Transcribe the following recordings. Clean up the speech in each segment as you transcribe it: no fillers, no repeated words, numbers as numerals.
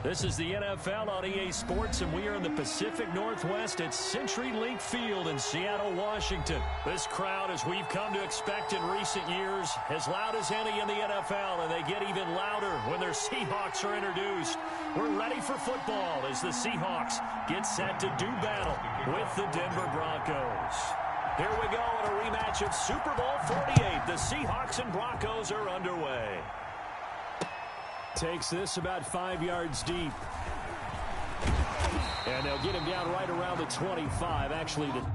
This is the NFL on EA Sports, and we are in the Pacific Northwest at CenturyLink Field in Seattle, Washington. This crowd, as we've come to expect in recent years, as loud as any in the NFL, and they get even louder when their Seahawks are introduced. We're ready for football as the Seahawks get set to do battle with the Denver Broncos. Here we go in a rematch of Super Bowl 48. The Seahawks and Broncos are underway. Takes this about 5 yards deep. And they'll get him down right around the 25. Actually, the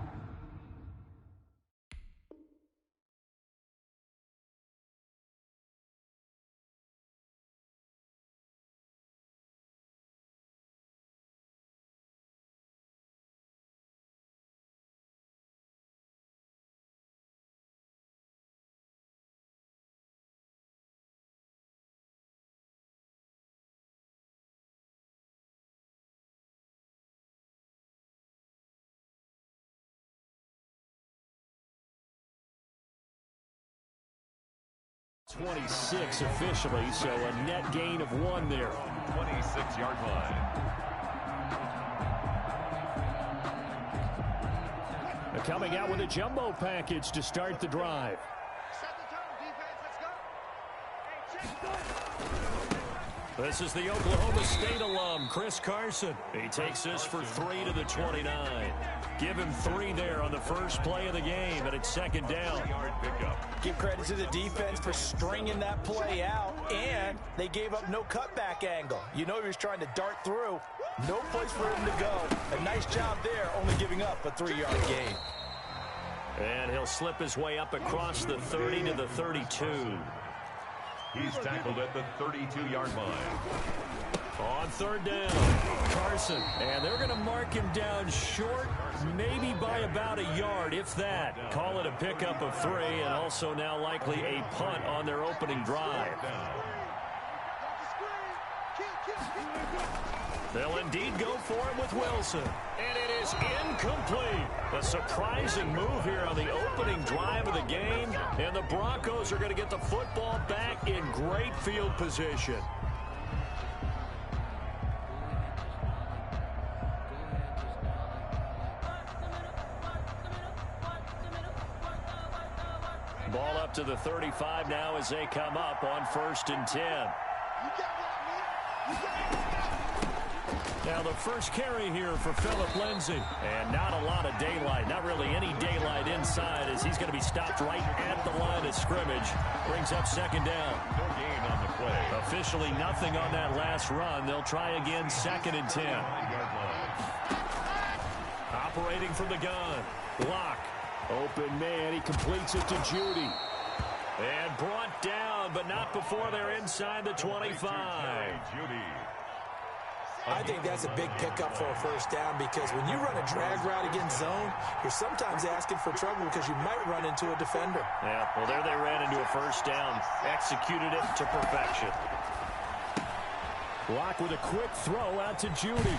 26 officially, so a net gain of 1 there. 26-yard line. They're coming out with a jumbo package to start the drive. This is the Oklahoma State alum, Chris Carson. He takes this for 3 to the 29. Give him 3 there on the first play of the game, and it's second down. Give credit to the defense for stringing that play out, and they gave up no cutback angle. You know he was trying to dart through. No place for him to go. A nice job there, only giving up a 3-yard gain. And he'll slip his way up across the 30 to the 32. He's tackled at the 32-yard line. On third down, Carson. And they're going to mark him down short, maybe by about a yard, if that. Call it a pickup of 3, and also now likely a punt on their opening drive. They'll indeed go for him with Wilson. And it is incomplete. A surprising move here on the opening drive of the game. And the Broncos are going to get the football back in great field position. Ball up to the 35 now as they come up on 1st and 10. Now the first carry here for Phillip Lindsay. And not a lot of daylight. Not really any daylight inside as he's going to be stopped right at the line of scrimmage. Brings up second down. No gain on the play. Officially nothing on that last run. They'll try again 2nd and 10. Operating from the gun. Lock. Open man. He completes it to Judy. And brought down, but not before they're inside the 25. Judy. I think that's a big pickup for a first down because when you run a drag route against zone, you're sometimes asking for trouble because you might run into a defender. Yeah, well, there they ran into a first down. Executed it to perfection. Lock with a quick throw out to Judy.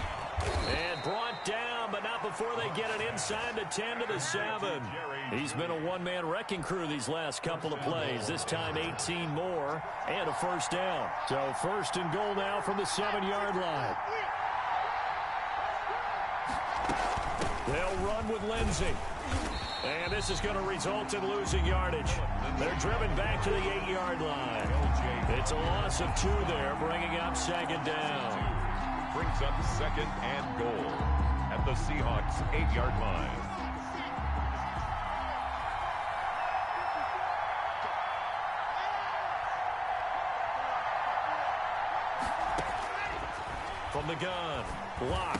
And brought down, but not before they get it inside the 10 to the 7. He's been a one-man wrecking crew these last couple of plays. This time 18 more and a first down. So 1st and goal now from the 7-yard line. They'll run with Lindsay. And this is going to result in losing yardage. They're driven back to the 8-yard line. It's a loss of 2 there, bringing up second down. Brings up 2nd and goal at the Seahawks 8-yard line. From the gun, Lock.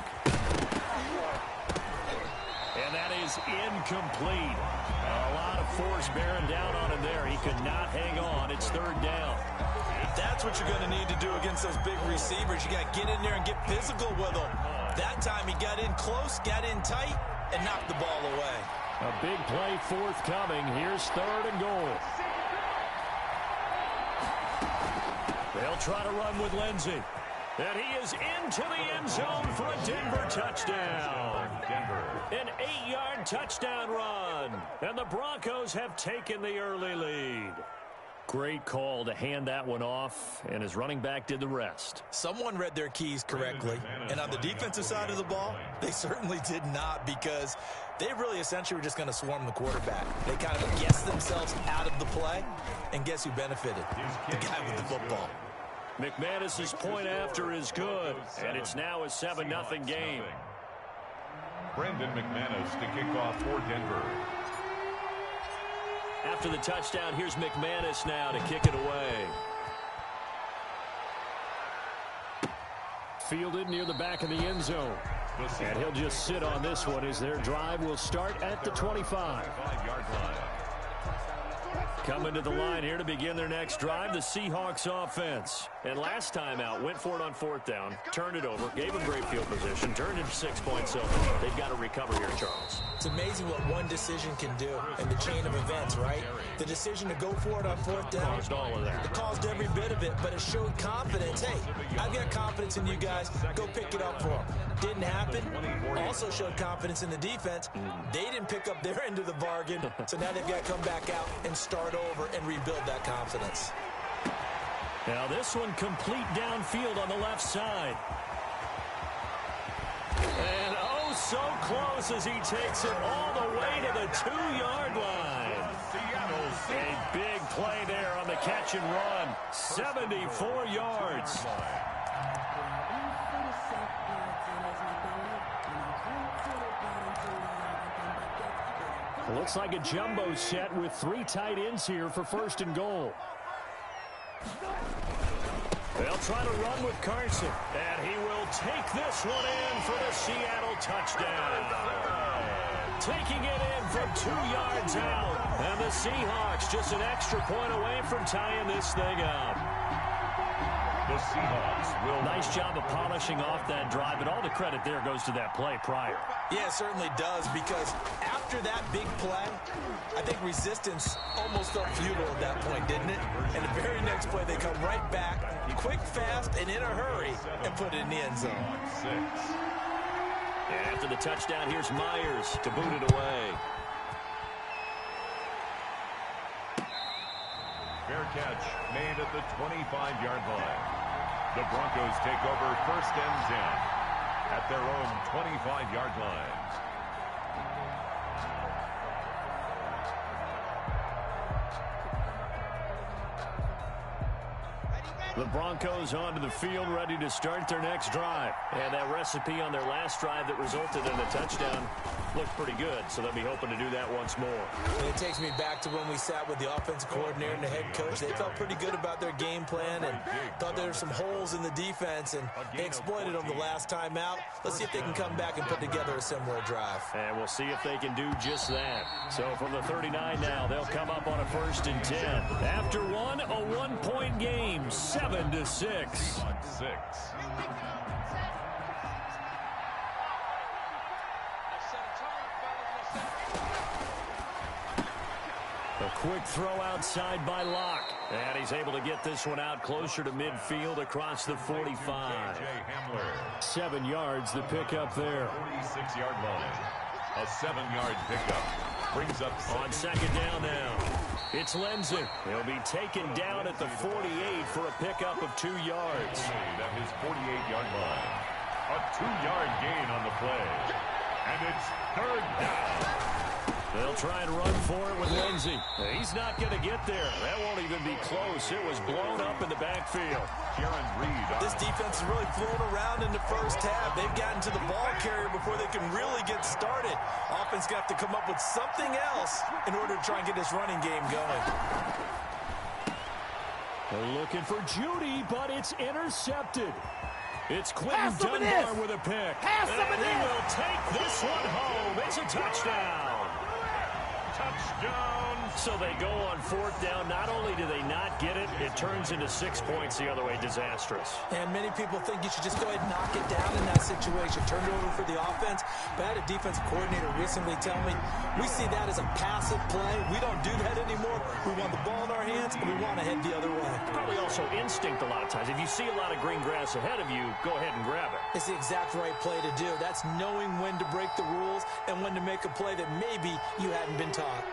And that is incomplete. A lot of force bearing down on him there. He could not hang on. It's 3rd down. That's what you're going to need to do against those big receivers. You got to get in there and get physical with them. That time he got in close, got in tight, and knocked the ball away. A big play forthcoming. Here's 3rd and goal. They'll try to run with Lindsay. And he is into the end zone for a Denver touchdown. An 8-yard touchdown run. And the Broncos have taken the early lead. Great call to hand that one off, and his running back did the rest. Someone read their keys correctly, and on the defensive side of the ball, they certainly did not, because they really essentially were just going to swarm the quarterback. They kind of guessed themselves out of the play, and guess who benefited? The guy with the football. McManus's point after is good, and it's now a 7-0 game. Brendan McManus to kick off for Denver. After the touchdown, here's McManus now to kick it away. Fielded near the back of the end zone. And he'll just sit on this one as their drive will start at the 25-yard line. Coming to the line here to begin their next drive, the Seahawks offense. And last time out, went for it on 4th down, turned it over, gave them great field position, turned it 6 points. So they've got to recover here, Charles. It's amazing what one decision can do in the chain of events, right? The decision to go for it on 4th down. Caused all of that. It caused every bit of it, but it showed confidence. Hey, I've got confidence in you guys. Go pick it up for them. Didn't happen. Also showed confidence in the defense. They didn't pick up their end of the bargain, so now they've got to come back out and start over and rebuild that confidence. Now this one complete downfield on the left side. And oh, so close as he takes it all the way to the 2-yard line. A big play there on the catch and run. 74 yards. Looks like a jumbo set with 3 tight ends here for 1st and goal. They'll try to run with Carson, and he will take this one in for the Seattle touchdown. Taking it in from 2 yards out, and the Seahawks just an extra point away from tying this thing up. The Seahawks will... Nice job of polishing off that drive, but all the credit there goes to that play prior. Yeah, it certainly does, because after that big play, I think resistance almost felt futile at that point, didn't it? And the very next play, they come right back, quick, fast, and in a hurry, and put it in the end zone. And after the touchdown, here's Myers to boot it away. Fair catch made at the 25-yard line. The Broncos take over 1st and 10 at their own 25-yard line. The Broncos onto the field, ready to start their next drive. And that recipe on their last drive that resulted in a touchdown looked pretty good, so they'll be hoping to do that once more. And it takes me back to when we sat with the offensive coordinator and the head coach. They felt pretty good about their game plan and thought there were some holes in the defense, and they exploited them the last time out. Let's see if they can come back and put together a similar drive. And we'll see if they can do just that. So from the 39 now, they'll come up on a 1st and 10. After one, a 1-point game, 7-6. A quick throw outside by Locke. And he's able to get this one out closer to midfield across the 45. 7 yards, the pickup there. 46-yard line. A 7-yard pickup. Brings up on 2nd down now. It's Lindsey. He'll be taken down at the 48 for a pickup of 2 yards. At his 48-yard line. A 2-yard gain on the play. And it's 3rd down. They'll try and run for it with Lindsey. He's not going to get there. That won't even be close. It was blown up in the backfield. This defense is really flown around in the first half. They've gotten to the ball carrier before they can really get started. Offense got to come up with something else in order to try and get this running game going. They're looking for Judy, but it's intercepted. It's Quentin Dunbar with a pick. And he will take this one home. It's a touchdown. Touchdown. So they go on 4th down. Not only do they not get it, it turns into 6 points the other way. Disastrous. And many people think you should just go ahead and knock it down in that situation. Turn it over for the offense. But I had a defensive coordinator recently tell me, we see that as a passive play. We don't do that anymore. We want the ball in our hands, and we want to head the other way. Probably also instinct a lot of times. If you see a lot of green grass ahead of you, go ahead and grab it. It's the exact right play to do. That's knowing when to break the rules and when to make a play that maybe you hadn't been taught.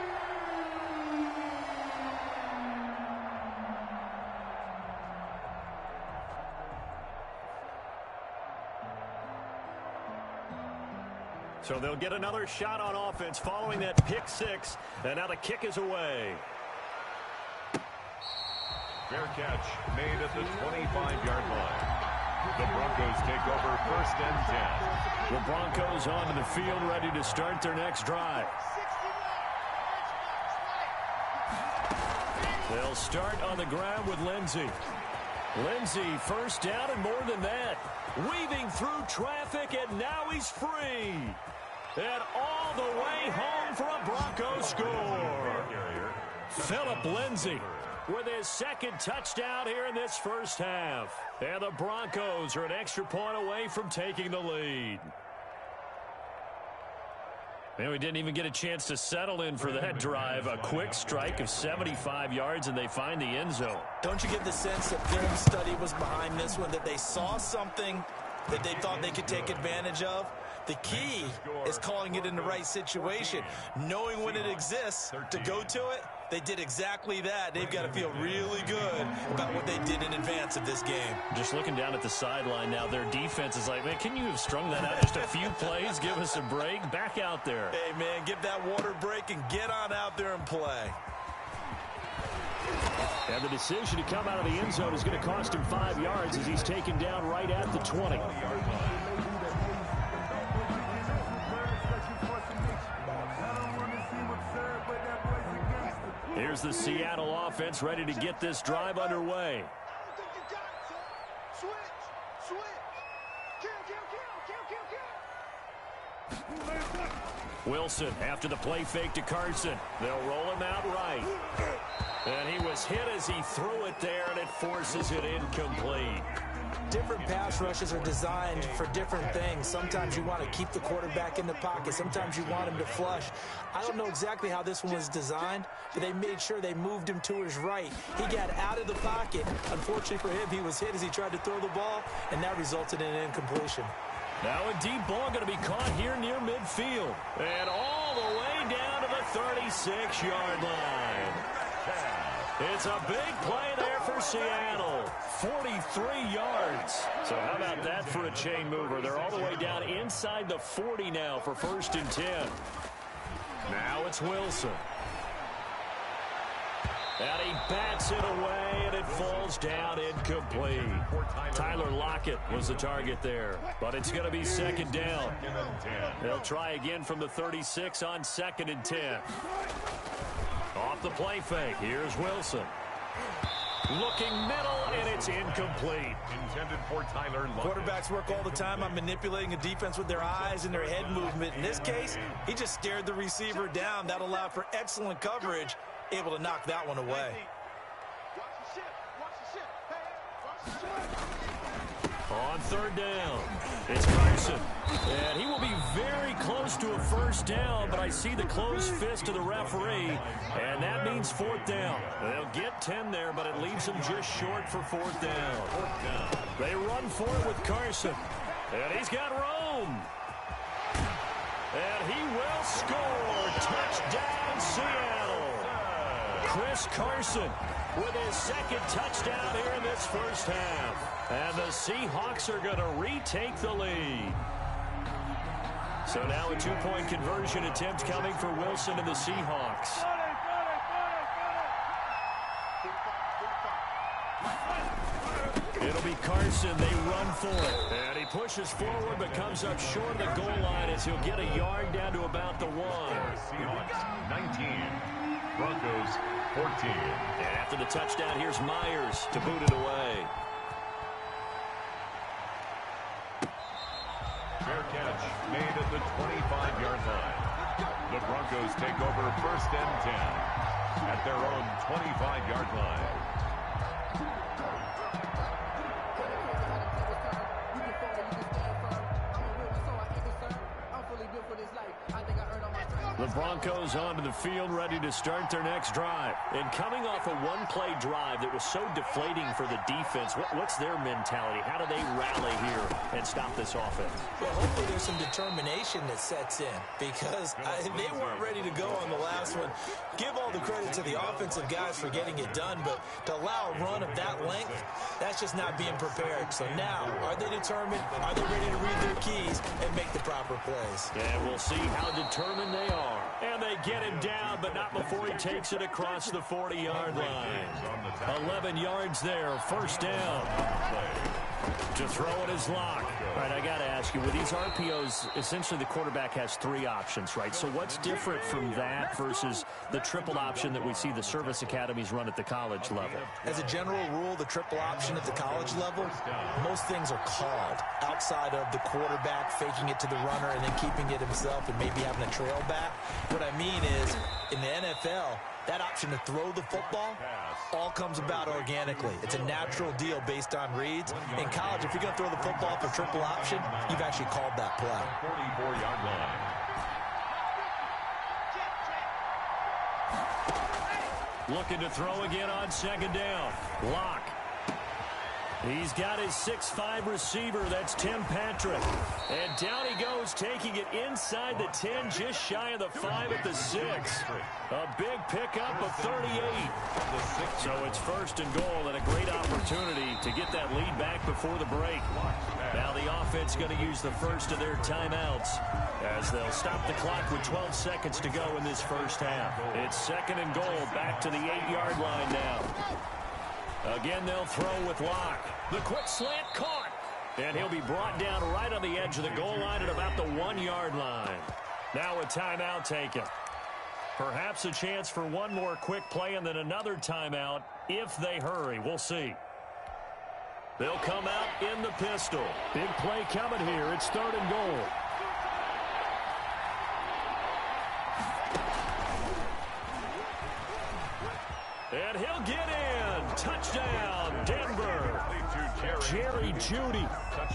So they'll get another shot on offense following that pick six. And now the kick is away. Fair catch made at the 25-yard line. The Broncos take over first and 10. The Broncos onto the field ready to start their next drive. They'll start on the ground with Lindsey. Lindsey first down and more than that. Weaving through traffic, and now he's free. And all the way home for a Broncos score. Phillip Lindsey with his second touchdown here in this first half. And the Broncos are an extra point away from taking the lead. And we didn't even get a chance to settle in for that drive. A quick strike of 75 yards, and they find the end zone. Don't you get the sense that film study was behind this one, that they saw something that they thought they could take advantage of? The key is calling it in the right situation, knowing when it exists to go to it. They did exactly that. They've got to feel really good about what they did in advance of this game. Just looking down at the sideline now, their defense is like, man, can you have strung that out just a few plays? Give us a break. Back out there. Hey, man, give that water break and get on out there and play. And the decision to come out of the end zone is going to cost him 5 yards as he's taken down right at the 20. Here's the Seattle offense ready to get this drive underway. Wilson after the play fake to Carson. They'll roll him out right. And he was hit as he threw it there, and it forces it incomplete. Different pass rushes are designed for different things. Sometimes you want to keep the quarterback in the pocket. Sometimes you want him to flush. I don't know exactly how this one was designed, but they made sure they moved him to his right. He got out of the pocket. Unfortunately for him, he was hit as he tried to throw the ball, and that resulted in an incompletion. Now a deep ball going to be caught here near midfield. And all the way down to the 36-yard line. It's a big play there for Seattle. 43 yards. So how about that for a chain mover? They're all the way down inside the 40 now for first and 10. Now it's Wilson. And he bats it away, and it falls down incomplete. Tyler Lockett was the target there, but it's going to be second down. They'll try again from the 36 on second and 10. Off the play fake, here's Wilson. Looking middle, and it's incomplete. Intended for Tyler Lockett. Quarterbacks work all the time on manipulating a defense with their eyes and their head movement. In this case, he just stared the receiver down. That allowed for excellent coverage, able to knock that one away. On third down, it's Carson. And he will be very close to a first down, but I see the closed fist of the referee, and that means fourth down. They'll get 10 there, but it leaves them just short for fourth down. They run for it with Carson, and he's got room. And he will score. Touchdown, Seattle. Chris Carson with his second touchdown here in this first half. And the Seahawks are going to retake the lead. So now a two-point conversion attempt coming for Wilson and the Seahawks. It'll be Carson. They run for it. And he pushes forward but comes up short of the goal line as he'll get a yard down to about the 1. Seahawks 19, Broncos 14. And after the touchdown, here's Myers to boot it away. Fair catch made at the 25-yard line. The Broncos take over first and 10 at their own 25-yard line. The Broncos onto the field, ready to start their next drive. And coming off a one-play drive that was so deflating for the defense, what's their mentality? How do they rally here and stop this offense? Well, hopefully there's some determination that sets in because they weren't ready to go on the last one. Give all the credit to the offensive guys for getting it done, but to allow a run of that length, that's just not being prepared. So now, are they determined? Are they ready to read their keys and make the proper plays? And we'll see how determined they are. And they get him down, but not before he takes it across the 40-yard line. 11 yards there, first down. To throw it is Locke. All right, I got to ask you, with these RPOs, essentially the quarterback has three options, right? So what's different from that versus the triple option that we see the service academies run at the college level? As a general rule, the triple option at the college level, most things are called outside of the quarterback faking it to the runner and then keeping it himself and maybe having a trail back. What I mean is, in the NFL, that option to throw the football all comes about organically. It's a natural deal based on reads. In college, if you're going to throw the football for triple option, you've actually called that play. 44-yard line. Looking to throw again on second down. Locke. He's got his 6'5" receiver. That's Tim Patrick. And down he goes, taking it inside the 10, just shy of the 5 at the 6. A big pickup of 38. So it's first and goal and a great opportunity to get that lead back before the break. Now the offense going to use the first of their timeouts as they'll stop the clock with 12 seconds to go in this first half. It's second and goal, back to the 8-yard line now. Again, they'll throw with Locke. The quick slant caught. And he'll be brought down right on the edge of the goal line at about the 1-yard line. Now a timeout taken. Perhaps a chance for one more quick play and then another timeout if they hurry. We'll see. They'll come out in the pistol. Big play coming here. It's third and goal. And he'll get in. Touchdown, Denver. Jerry Jeudy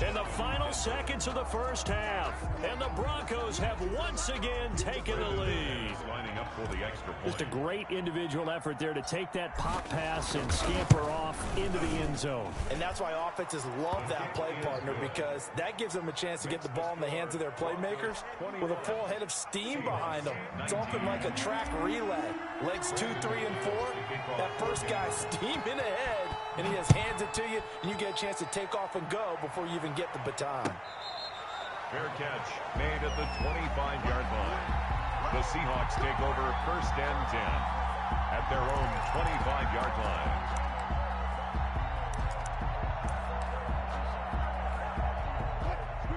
in the final seconds of the first half. And the Broncos have once again taken the lead. Just a great individual effort there to take that pop pass and scamper off into the end zone. And that's why offenses love that play, partner, because that gives them a chance to get the ball in the hands of their playmakers with a full head of steam behind them. It's often like a track relay. Legs 2, 3, and 4. That first guy steaming ahead, and he just hands it to you, and you get a chance to take off and go before you even get the baton. Fair catch made at the 25-yard line. The Seahawks take over first and 10 at their own 25-yard line.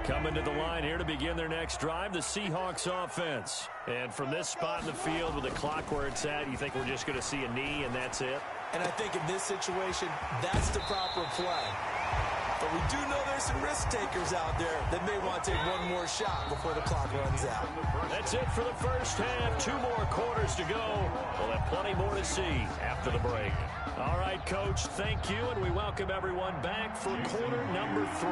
Coming to the line here to begin their next drive, the Seahawks offense. And from this spot in the field with the clock where it's at, you think we're just going to see a knee and that's it? And I think in this situation, that's the proper play. But we do know there's some risk takers out there that may want to take one more shot before the clock runs out. That's it for the first half. 2 more quarters to go. We'll have plenty more to see after the break. All right, Coach, thank you, and we welcome everyone back for quarter number 3.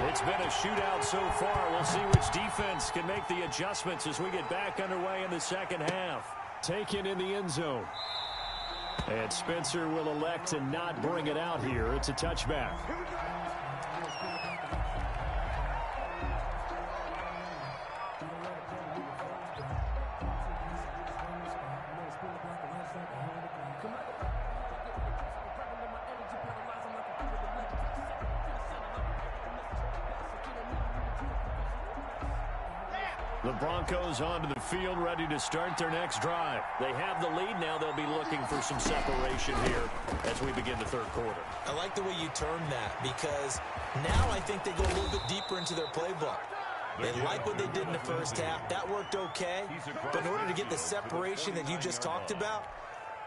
It's been a shootout so far. We'll see which defense can make the adjustments as we get back underway in the second half. Taken in the end zone. And Spencer will elect to not bring it out here. It's a touchback. The Broncos onto the field, ready to start their next drive. They have the lead. Now they'll be looking for some separation here as we begin the third quarter. I like the way you termed that because now I think they go a little bit deeper into their playbook. They like what they did in the first half. That worked okay. But in order to get the separation that you just talked about,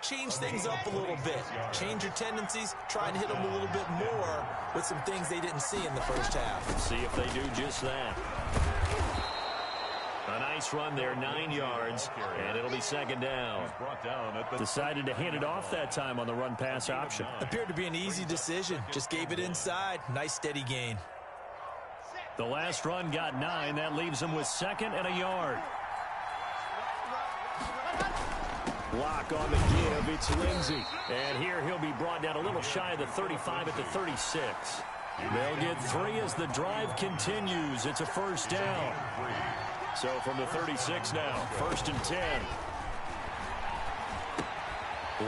change things up a little bit. Change your tendencies. Try and hit them a little bit more with some things they didn't see in the first half. See if they do just that. A nice run there, 9 yards, and it'll be second down. Decided to hand it off that time on the run-pass option. Appeared to be an easy decision. Just gave it inside. Nice steady gain. The last run got 9. That leaves them with second and a yard. Block on the give. It's Lindsey. And here he'll be brought down a little shy of the 35 at the 36. They'll get 3 as the drive continues. It's a first down. So from the 36 now, 1st and 10.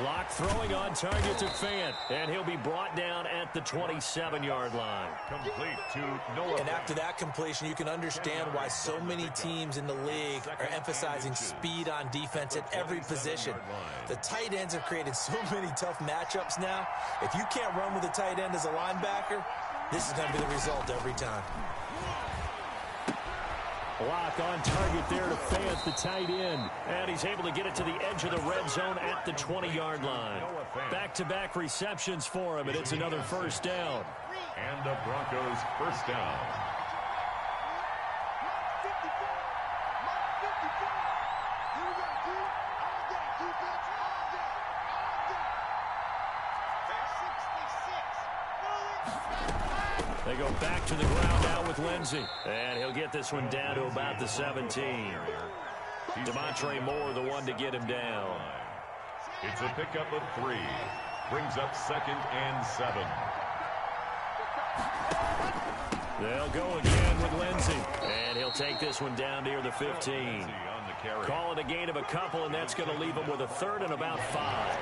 Lock throwing on target to Fant, and he'll be brought down at the 27-yard line. Complete to Noah. And after that completion, you can understand why so many teams in the league are emphasizing speed on defense at every position. The tight ends have created so many tough matchups now. If you can't run with a tight end as a linebacker, this is going to be the result every time. Lock on target there to Fant, the tight end. And he's able to get it to the edge of the red zone at the 20-yard line. Back-to-back receptions for him, and it's another first down. And the Broncos first down. They go back to the ground now with Lindsey. And he'll get this one down to about the 17. Demontre Moore, the one to get him down. It's a pickup of 3. Brings up 2nd and 7. They'll go again with Lindsey. And he'll take this one down near the 15. Call it a gain of a couple, and that's going to leave him with a 3rd and about 5.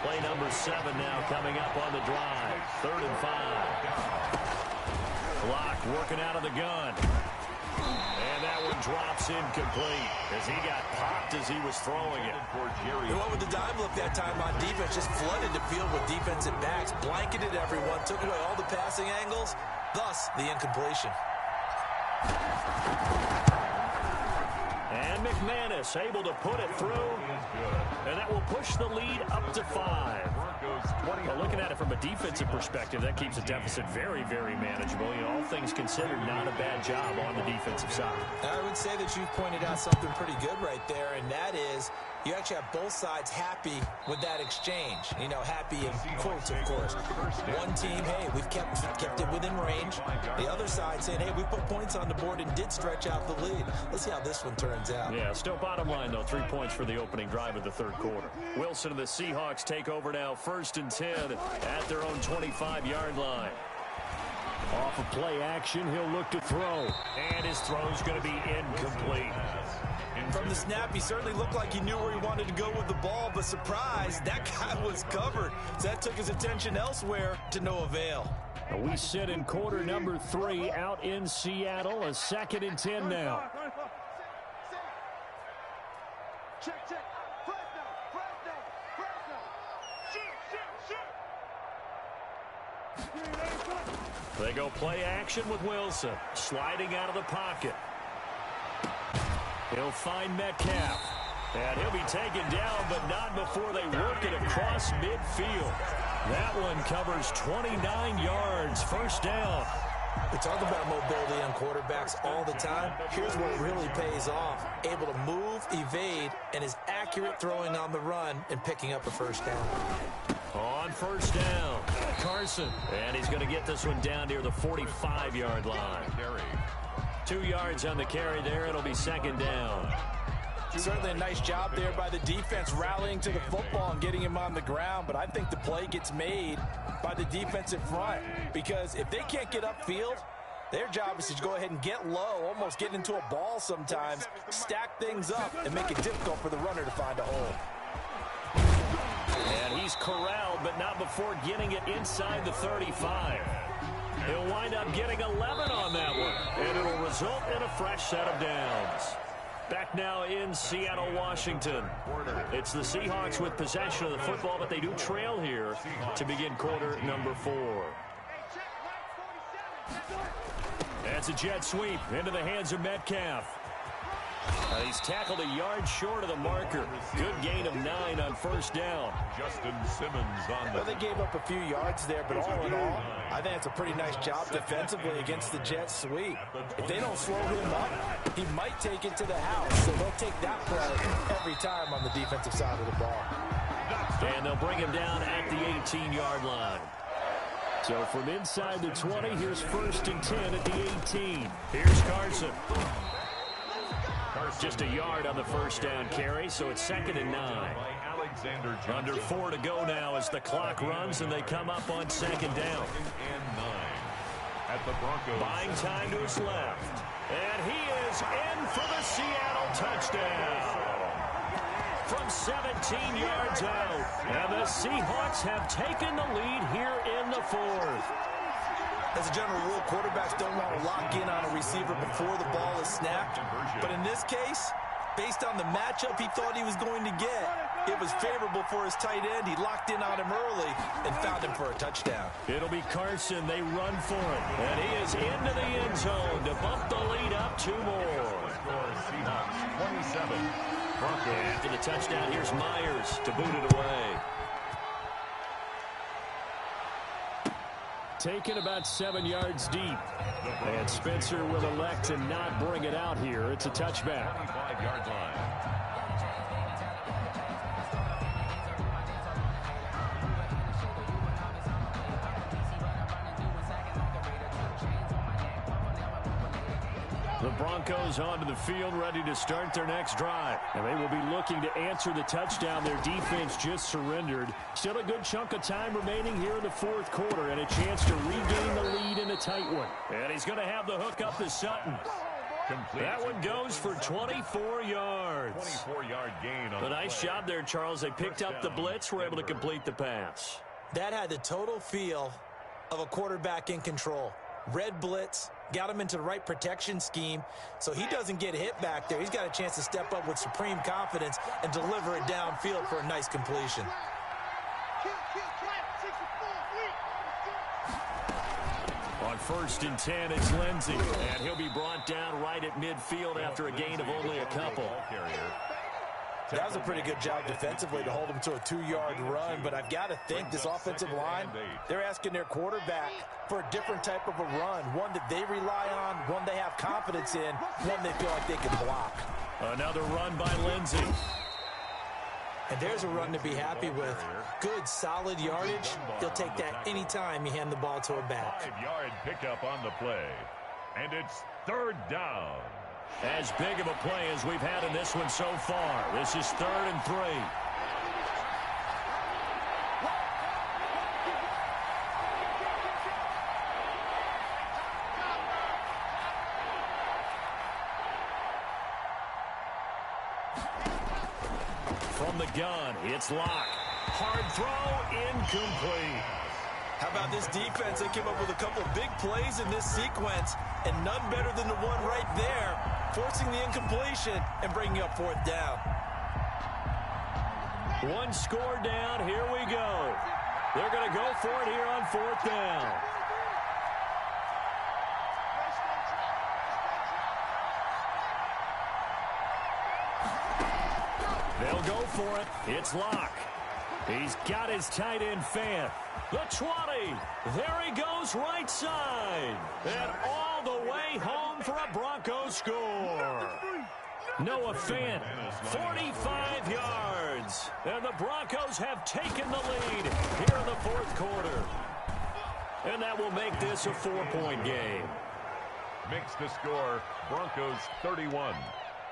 Play number 7 now coming up on the drive. 3rd and 5. Lock working out of the gun. And that one drops incomplete as he got popped as he was throwing it. He went with the dime look that time on defense, just flooded the field with defensive backs, blanketed everyone, took away all the passing angles, thus the incompletion. And McManus able to put it through, and that will push the lead up to 5. Well, looking at it from a defensive perspective, that keeps the deficit very, very manageable. You know, all things considered, not a bad job on the defensive side. I would say that you've pointed out something pretty good right there, and that is you actually have both sides happy with that exchange. You know, happy in quotes, of course. One team, hey, we've kept it within range. The other side saying, hey, we put points on the board and did stretch out the lead. Let's see how this one turns out. Yeah, still bottom line, though, 3 points for the opening drive of the 3rd quarter. Wilson and the Seahawks take over now, 1st and 10 at their own 25-yard line. Off of play action, he'll look to throw. And his throw's going to be incomplete. From the snap, he certainly looked like he knew where he wanted to go with the ball, but surprise, that guy was covered. So that took his attention elsewhere to no avail. We sit in quarter number 3 out in Seattle. A 2nd and 10 now. They go play action with Wilson, sliding out of the pocket. He'll find Metcalf, and he'll be taken down, but not before they work it across midfield. That one covers 29 yards, first down. We talk about mobility on quarterbacks all the time. Here's where it really pays off. Able to move, evade, and is accurate throwing on the run and picking up a first down. On first down, Carson. And he's going to get this one down near the 45-yard line. 2 yards on the carry there. It'll be 2nd down. Certainly a nice job there by the defense rallying to the football and getting him on the ground, but I think the play gets made by the defensive front because if they can't get upfield, their job is to go ahead and get low, almost get into a ball sometimes, stack things up, and make it difficult for the runner to find a hole. And he's corralled, but not before getting it inside the 35. He'll wind up getting 11 on that one, and it'll result in a fresh set of downs. Back now in Seattle, Washington. It's the Seahawks with possession of the football, but they do trail here to begin quarter number 4. That's a jet sweep into the hands of Metcalf. He's tackled a yard short of the marker. Good gain of 9 on first down. Justin Simmons on the... Well, they gave up a few yards there, but all in all, I think it's a pretty nice job defensively against the jet sweep. If they don't slow him up, he might take it to the house, so they'll take that play every time on the defensive side of the ball. And they'll bring him down at the 18-yard line. So from inside the 20, here's 1st and 10 at the 18. Here's Carson. Just a yard on the first down carry, so it's 2nd and 9. Under 4 to go now as the clock runs and they come up on 2nd down. At the Broncos. Buying time to his left. And he is in for the Seattle touchdown. From 17 yards out. And the Seahawks have taken the lead here in the 4th. As a general rule, quarterbacks don't want to lock in on a receiver before the ball is snapped. But in this case, based on the matchup he thought he was going to get, it was favorable for his tight end. He locked in on him early and found him for a touchdown. It'll be Carson. They run for it. And he is into the end zone to bump the lead up 2 more. Seahawks 27. After the touchdown, here's Myers to boot it away. Taken about 7 yards deep. And Spencer will elect to not bring it out here. It's a touchback. 25-yard line. The Broncos onto the field, ready to start their next drive. And they will be looking to answer the touchdown their defense just surrendered. Still a good chunk of time remaining here in the 4th quarter and a chance to regain the lead in a tight one. And he's going to have the hook up to Sutton. That one goes for 24 yards. 24-yard gain on a nice job there, Charles. They picked up the blitz, were able to complete the pass. That had the total feel of a quarterback in control. Red blitz, got him into the right protection scheme, so he doesn't get hit back there. He's got a chance to step up with supreme confidence and deliver it downfield for a nice completion. On 1st and 10, it's Lindsey, and he'll be brought down right at midfield after a gain of only a couple. That was a pretty good job defensively to hold him to a 2-yard run, but I've got to think this offensive line, they're asking their quarterback for a different type of a run, one that they rely on, one they have confidence in, one they feel like they can block. Another run by Lindsey. And there's a run to be happy with. Good, solid yardage. They'll take that anytime you hand the ball to a back. 5-yard pickup on the play, and it's 3rd down. As big of a play as we've had in this one so far. This is 3rd and 3. From the gun, it's Locke. Hard throw, incomplete. How about this defense? They came up with a couple big plays in this sequence, and none better than the one right there, forcing the incompletion and bringing up 4th down. One score down. Here we go. They're going to go for it here on 4th down. They'll go for it. It's Locke. He's got his tight end Fant. The 20. There he goes right side. And all the way home for a Broncos score. Noah Fant, 45 yards. And the Broncos have taken the lead here in the 4th quarter. And that will make this a 4-point game. Makes the score Broncos 31,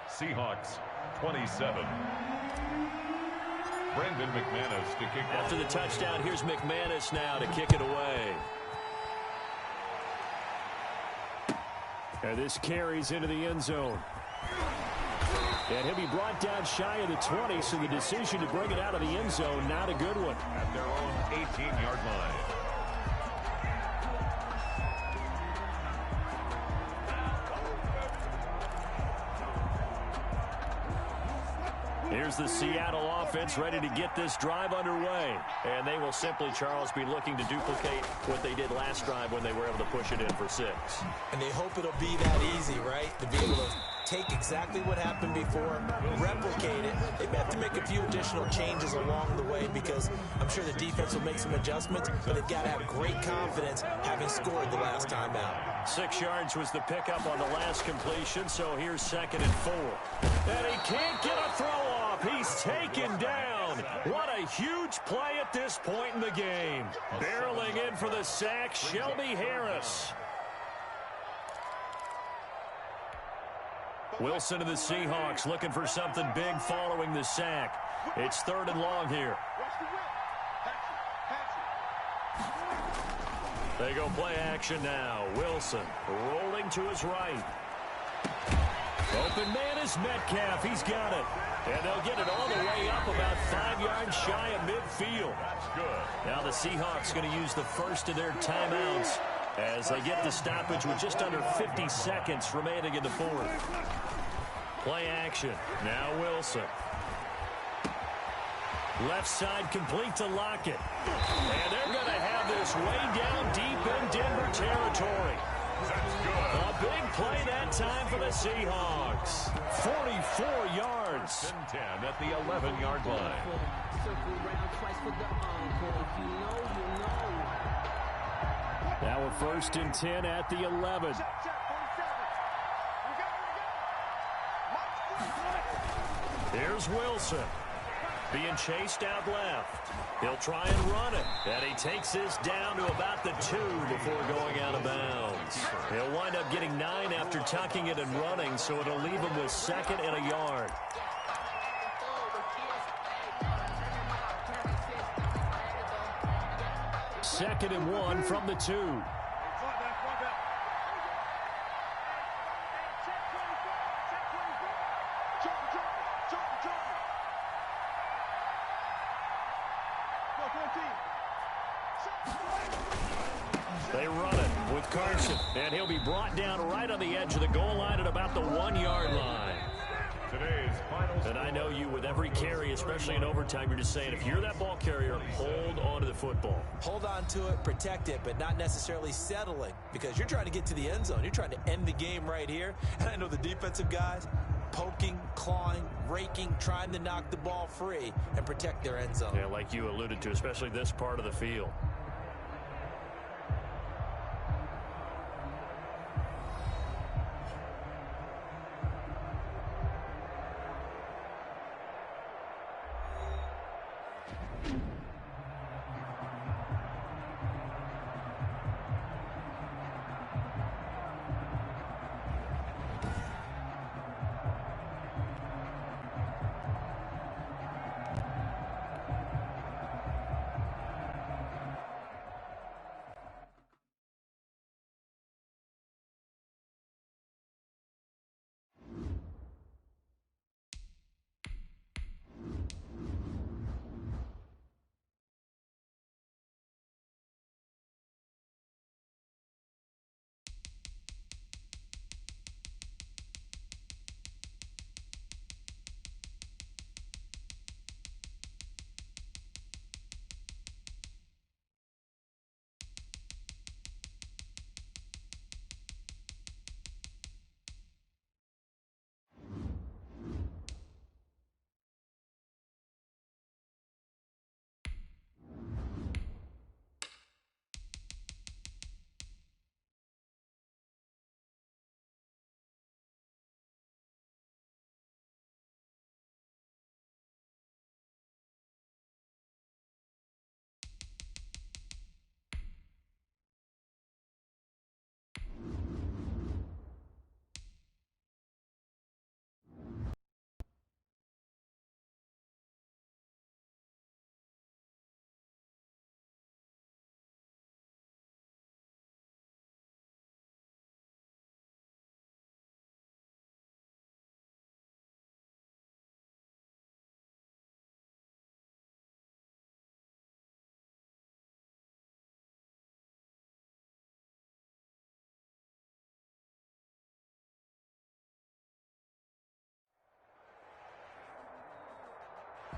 Seahawks 27. Brendan McManus to kick off. After the touchdown, here's McManus now to kick it away. And this carries into the end zone. And he'll be brought down shy of the 20, so the decision to bring it out of the end zone, not a good one. At their own 18-yard line. Here's the Seattle offense ready to get this drive underway. And they will simply, Charles, be looking to duplicate what they did last drive when they were able to push it in for 6. And they hope it'll be that easy, right? To be able to take exactly what happened before, replicate it. They may have to make a few additional changes along the way because I'm sure the defense will make some adjustments, but they've got to have great confidence having scored the last time out. 6 yards was the pickup on the last completion, so here's 2nd and 4. And he can't get a throw off. He's taken down. What a huge play at this point in the game. Barreling in for the sack, Shelby Harris. Wilson to the Seahawks looking for something big following the sack. It's 3rd and long here. They go play action now. Wilson rolling to his right. Open man is Metcalf. He's got it. And they'll get it all the way up about 5 yards shy of midfield. That's good. Now the Seahawks going to use the first of their timeouts as they get the stoppage with just under 50 seconds remaining in the 4th. Play action. Now Wilson. Left side complete to Lockett. And they're going to have this way down deep in Denver territory. That's good. A big play that time for the Seahawks. 44 yards. 10 at the 11-yard line. Now a 1st and 10 at the 11. Here's Wilson. Being chased out left. He'll try and run it. And he takes this down to about the 2 before going out of bounds. He'll wind up getting 9 after tucking it and running, so it'll leave him with 2nd and a yard. Second and 1 from the 2. They run it with Carson, and he'll be brought down right on the edge of the goal line at about the 1-yard line. Today's final. And I know you, with every carry, especially in overtime, you're just saying, if you're that ball carrier, hold on to the football. Hold on to it, protect it, but not necessarily settling, because you're trying to get to the end zone. You're trying to end the game right here. And I know the defensive guys poking, clawing, raking, trying to knock the ball free and protect their end zone. Yeah, like you alluded to, especially this part of the field.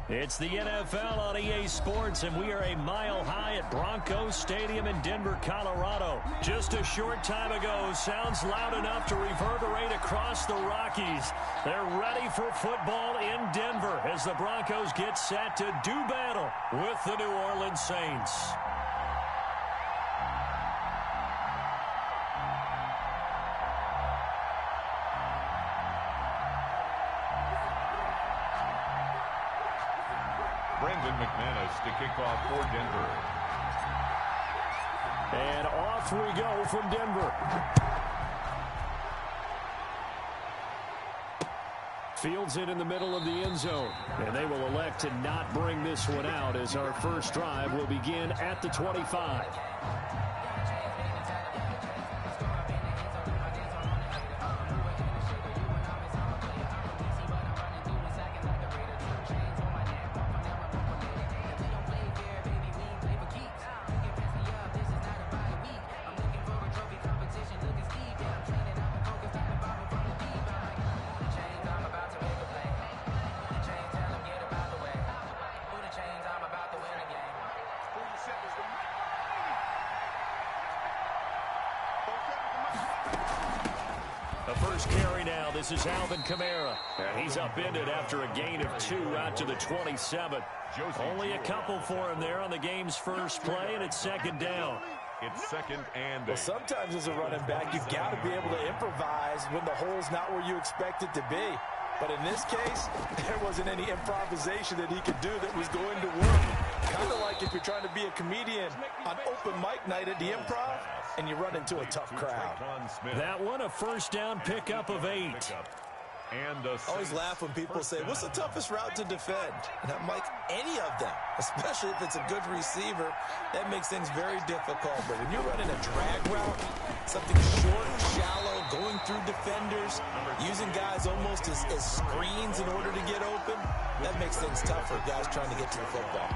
It's the NFL on EA Sports, and we are a mile high at Broncos Stadium in Denver, Colorado. Just a short time ago, sounds loud enough to reverberate across the Rockies. They're ready for football in Denver as the Broncos get set to do battle with the New Orleans Saints. To kick off for Denver. And off we go from Denver. Fields it in the middle of the end zone. And they will elect to not bring this one out as our first drive will begin at the 25. First carry now. This is Alvin Kamara. And he's upended after a gain of 2 out to the 27. Only a couple for him there on the game's first play, and it's second down. It's second and well, sometimes as a running back, you've got to be able to improvise when the hole's not where you expect it to be. But in this case, there wasn't any improvisation that he could do that was going to work. Kind of like if you're trying to be a comedian on open mic night at the Improv, and you run into a tough crowd. That one, a first down pickup of 8. I always laugh when people say, what's the toughest route to defend? And I'm like, any of them, especially if it's a good receiver. That makes things very difficult. But when you're running a drag route, something short, shallow, going through defenders, using guys almost as screens in order to get open, that makes things tough for guys trying to get to the football.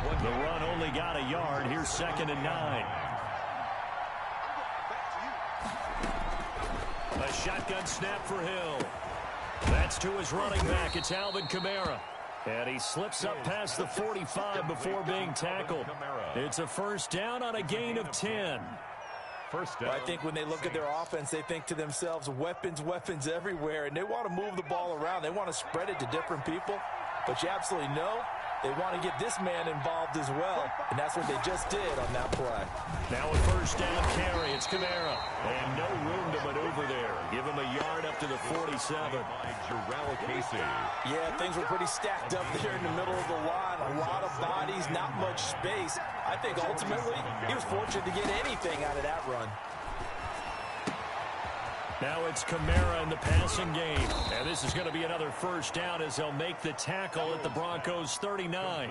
The run only got a yard. Here's second and 9. A shotgun snap for Hill. That's to his running back. It's Alvin Kamara. And he slips up past the 45 before being tackled. It's a first down on a gain of 10. First down. Well, I think when they look at their offense, they think to themselves, weapons, weapons everywhere. And they want to move the ball around. They want to spread it to different people. But you absolutely know they want to get this man involved as well. And that's what they just did on that play. Now a first down carry. It's Kamara. And no room to maneuver there. Give him a yard up to the 47. Yeah, things were pretty stacked up there in the middle of the line. A lot of bodies, not much space. I think ultimately he was fortunate to get anything out of that run. Now it's Kamara in the passing game. And this is going to be another first down as they'll make the tackle at the Broncos 39.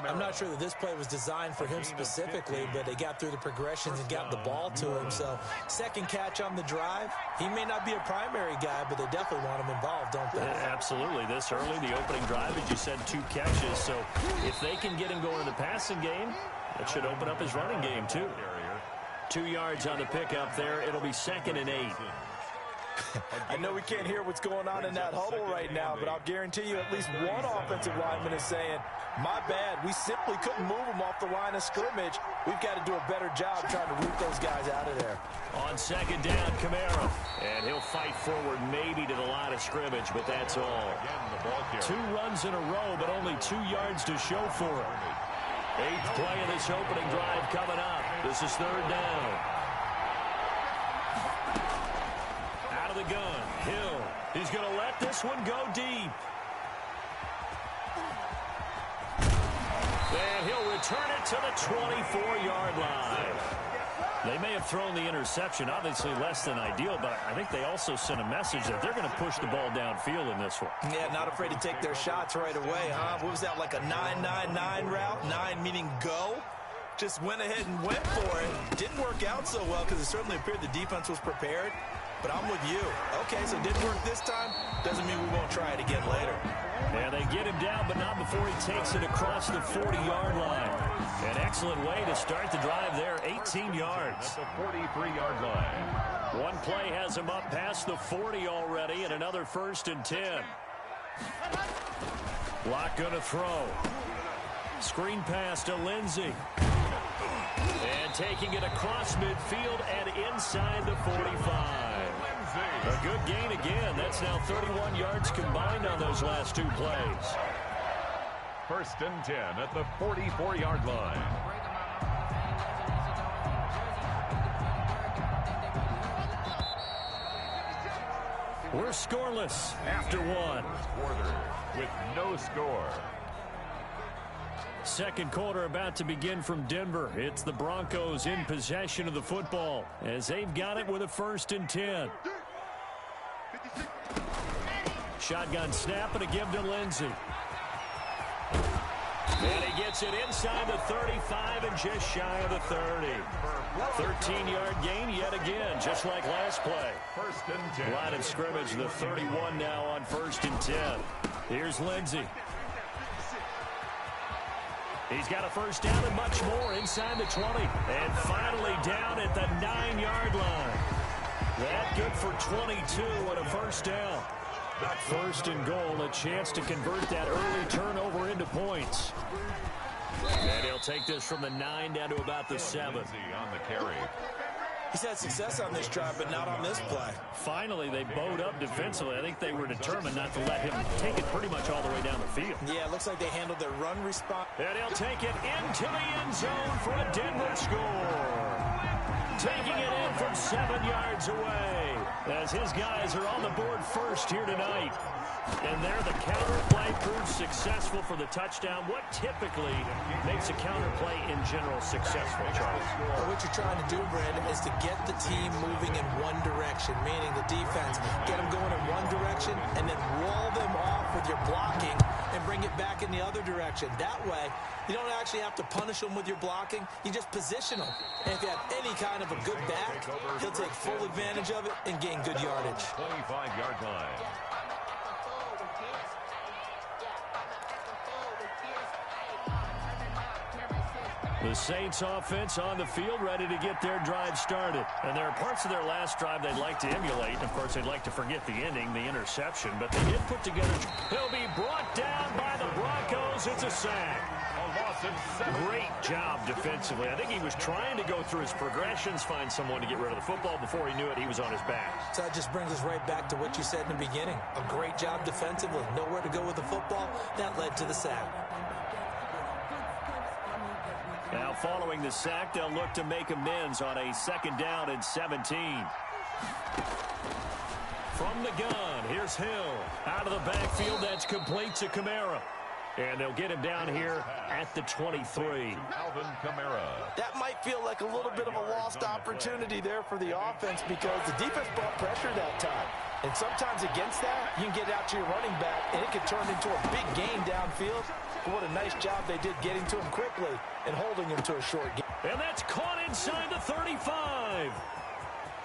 I'm not sure that this play was designed for him specifically, but they got through the progressions and got the ball to him. So second catch on the drive. He may not be a primary guy, but they definitely want him involved, don't they? Absolutely. This early, the opening drive, as you said, 2 catches. So if they can get him going in the passing game, that should open up his running game too. 2 yards on the pickup there. It'll be second and 8. I know we can't hear what's going on in that huddle right now, but I'll guarantee you at least one offensive lineman is saying, my bad, we simply couldn't move them off the line of scrimmage. We've got to do a better job trying to root those guys out of there. On second down, Kamara. And he'll fight forward maybe to the line of scrimmage, but that's all. 2 runs in a row, but only 2 yards to show for it. 8th play of this opening drive coming up. This is third down. Out of the gun, Hill. He's going to let this one go deep. And he'll return it to the 24-yard line. They may have thrown the interception, obviously less than ideal, but I think they also sent a message that they're going to push the ball downfield in this one. Yeah, not afraid to take their shots right away, huh? What was that, like a 9-9-9 route? 9 meaning go? Just went ahead and went for it. Didn't work out so well because it certainly appeared the defense was prepared. But I'm with you. Okay, so it didn't work this time. Doesn't mean we won't try it again later. Yeah, they get him down, but not before he takes it across the 40-yard line. An excellent way to start the drive there, 18 yards. At the 43-yard line. One play has him up past the 40 already, and another first and 10. Lock going to throw. Screen pass to Lindsey. And taking it across midfield and inside the 45. A good gain again. That's now 31 yards combined on those last 2 plays. First and 10 at the 44-yard line. We're scoreless after 1. Quarter with no score. Second quarter about to begin from Denver. It's the Broncos in possession of the football as they've got it with a first and 10. shotgun snap and a give to Lindsey. And he gets it inside the 35 and just shy of the 30. 13-yard gain yet again, just like last play. First and 10. Line of scrimmage, the 31 now on 1st and 10. Here's Lindsey. He's got a first down and much more inside the 20. And finally down at the 9-yard line. That good for 22 and a first down. First and goal, a chance to convert that early turnover into points. And he'll take this from the 9 down to about the 7. On the carry. He's had success on this drive, but not on this play. Finally, they bowed up defensively. I think they were determined not to let him take it pretty much all the way down the field. Yeah, it looks like they handled their run response. And he'll take it into the end zone for a Denver score. Taking it in from 7 yards away as his guys are on the board first here tonight. And there the counter play proves successful for the touchdown. What typically makes a counter play in general successful, Charles? Well, what you're trying to do, Brandon, is to get the team moving in one direction, meaning the defense, get them going in one direction and then wall them off with your blocking and bring it back in the other direction. That way, you don't actually have to punish them with your blocking. You just position them. And if you have any kind of a good back, he'll take full advantage of it and gain good yardage. 25-yard line. The Saints offense on the field ready to get their drive started. And there are parts of their last drive they'd like to emulate. And of course, they'd like to forget the ending, the interception. But they did put together. He'll be brought down by the Broncos. It's a sack. Great job defensively. I think he was trying to go through his progressions, find someone to get rid of the football. Before he knew it, he was on his back. So that just brings us right back to what you said in the beginning. A great job defensively. Nowhere to go with the football. That led to the sack. Now following the sack, they'll look to make amends on a 2nd down and 17. From the gun, here's Hill. Out of the backfield, that's complete to Kamara. And they'll get him down here at the 23. Alvin Kamara. That might feel like a little bit of a lost opportunity there for the offense because the defense brought pressure that time. And sometimes against that, you can get out to your running back, and it could turn into a big gain downfield. But what a nice job they did getting to him quickly and holding him to a short game. And that's caught inside the 35.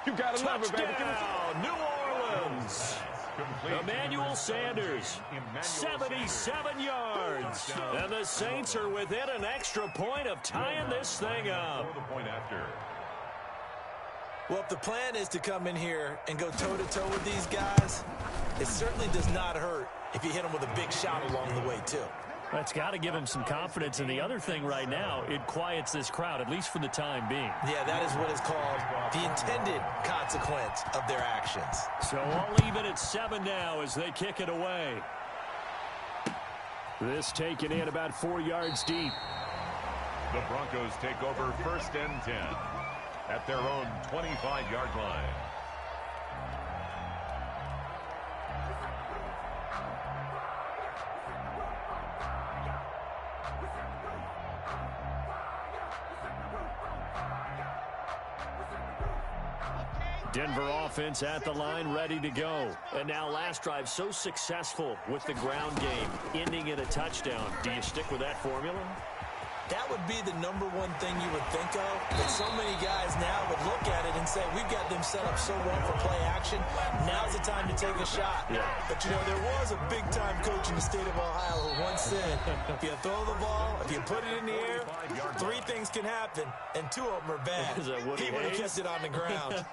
You got to love it, baby. Touchdown, New Orleans. Emmanuel Sanders, 77 yards. And the Saints are within an extra point of tying this thing up. Well, if the plan is to come in here and go toe-to-toe with these guys, it certainly does not hurt if you hit them with a big shot along the way, too. That's got to give them some confidence. And the other thing right now, it quiets this crowd, at least for the time being. Yeah, that is what is called the intended consequence of their actions. So all even at 7 now as they kick it away. This taken in about 4 yards deep. The Broncos take over 1st and 10 at their own 25-yard line. Denver offense at the line, ready to go. And now last drive so successful with the ground game, ending in a touchdown. Do you stick with that formula? That would be the number one thing you would think of. But so many guys now would look at it and say, we've got them set up so well for play action. Now's the time to take a shot. Yeah. But, you know, there was a big-time coach in the state of Ohio who once said, if you throw the ball, if you put it in the air, 3 things can happen, and 2 of them are bad. Is that Woody He would have Hayes? kept it on the ground.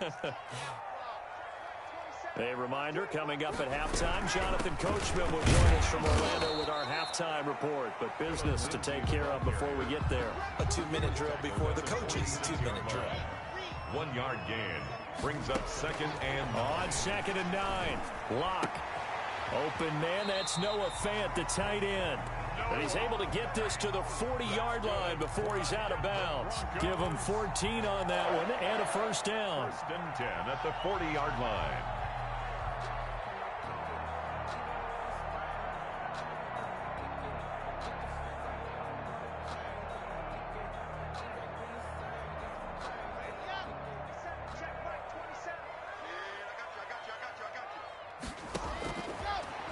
A reminder, coming up at halftime, Jonathan Coachman will join us from Orlando with our halftime report. But business to take care of before we get there. A 2-minute drill before the coach's 2-minute drill. 1-yard gain brings up 2nd and 9. On 2nd and 9. Lock. Open man, that's Noah Fant, the tight end. And he's able to get this to the 40-yard line before he's out of bounds. Give him 14 on that one and a first down. 1st and 10 at the 40-yard line.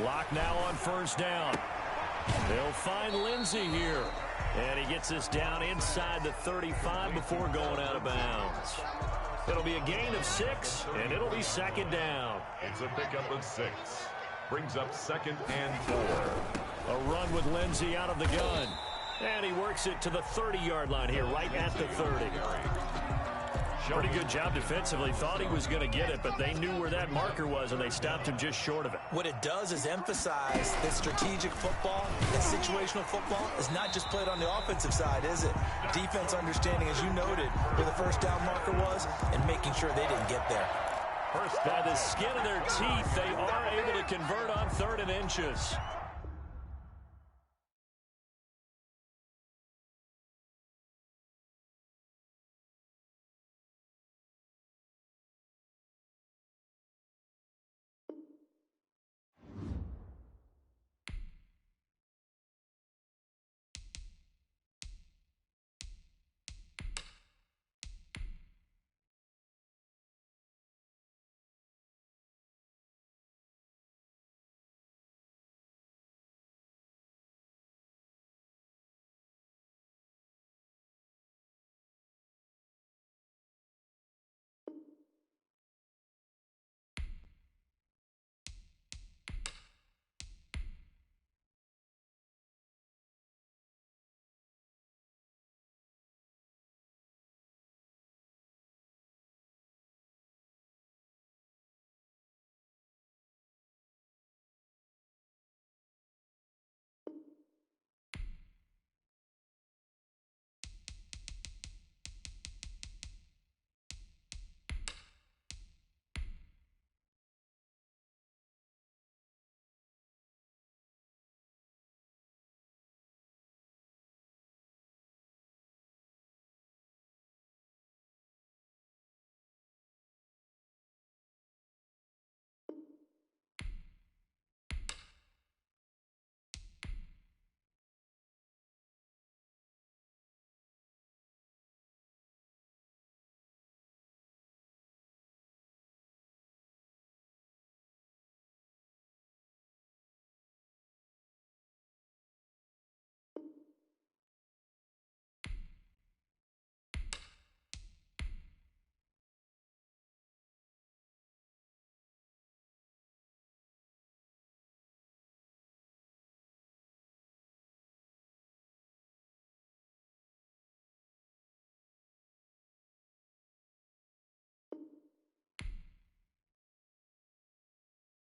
Lock now on first down. They'll find Lindsey here. And he gets us down inside the 35 before going out of bounds. It'll be a gain of 6, and it'll be second down. It's a pickup of 6. Brings up 2nd and 4. A run with Lindsey out of the gun. And he works it to the 30-yard line here, right at the 30. Pretty good job defensively. Thought he was going to get it, but they knew where that marker was, and they stopped him just short of it. What it does is emphasize that strategic football and situational football is not just played on the offensive side, is it? Defense understanding, as you noted, where the first down marker was and making sure they didn't get there. By the skin of their teeth, they are able to convert on 3rd and inches.